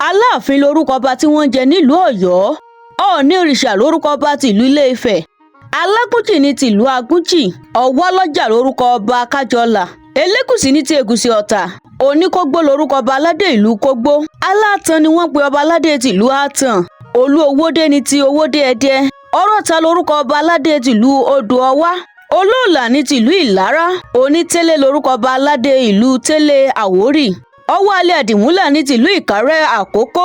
Aláàfin lorúkọ ọba tí wọ́n jẹ nílùú Ọ̀yọ́. Ọ̀ọ̀nìrìṣà lorúkọ ọba tìlú Ilé-Ifẹ̀. Alágúnjì ní tìlú Agúnjì. Ọ̀wálọ́jà lorúkọ ọba Kájọlà. Elégùṣì ní ti Ègùṣì Ọ̀tà. Oníkógbó lorúkọ ọba aládé ìlú Kógbó. Aláàtàn ni wọ́n pe ọba aládé tìlú Àtàn. Olú Owódé ní ti Owódé Ẹdẹ. Ọ̀rọ̀ta lorúkọ ọba aládé tìlú Odò Ọwá. Olóòlà ní tìlú Ìlárá. Onítélé lorúkọ ọba aládé ìlú Télé Àwórì. Ọwálé Àdìmúlà ní tìlú Ìkàrẹ́ Àkókó.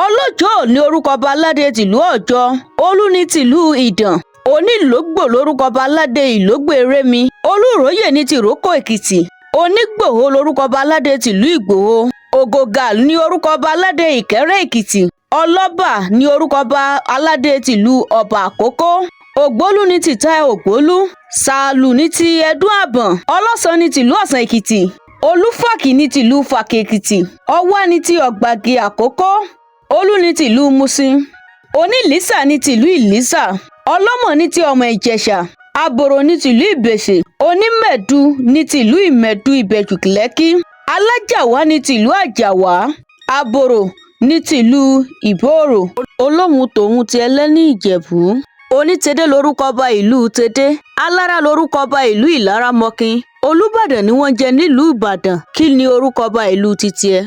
Ọlọ́jọ́ ní orúkọ ọba aládé tìlú Ọ̀jọ́. Olú ní tìlú Ìdàn. Onílògbò lorúkọ ọba aládé Ìlógbò Erémi. Olúróyè ní tìrókò Èkìtì. Onígbòho lorúkọ ọba aládé tìlú Ìgbòho. Ògògà ní orúkọ ọba aládé Ìkẹ́rẹ́ Èkìtì. Ọlọ́bà ní orúkọ ọba aládé tìlú Ọ̀bà Àkókó. Ògbólú ní tìta Ògbólú. Sàálù ní ti Ẹdún Àbọ̀n. Ọlọ́sàn ní tìlú Ọ̀sàn Èkìtì. Olúfàkì ní tìlú Fàkì Èkìtì. Ọwá ní ti Ọ̀gbàgì Àkókó. Olú ní tìlú Muṣin. Onílìṣà ní tìlú Ìlíṣà. Ọlọ́mọ̀ ní ti Ọmọ Ìjẹ̀ṣà. Àbòrò ní tìlú Ìbèṣè. Onímẹ̀dù ní tìlú Ìmẹ̀dù Ìbẹ̀jú Lẹ́kí. Alájàwá ní tìlú Àjàwá. Àbòrò ní tìlú Ìbòrò. Olóhùn tòun ti Ẹlẹ́ni Ìjẹ̀bú. Onítẹdé lorúkọ ọba ìlú Tẹdé. Alára lorúkọ ọba ìlú Ìlaramọkin. Olúbàdàn ni wọ́n jẹ nílùú Ìbàdàn. Kí ni orúkọ ọba ìlú titi ẹ?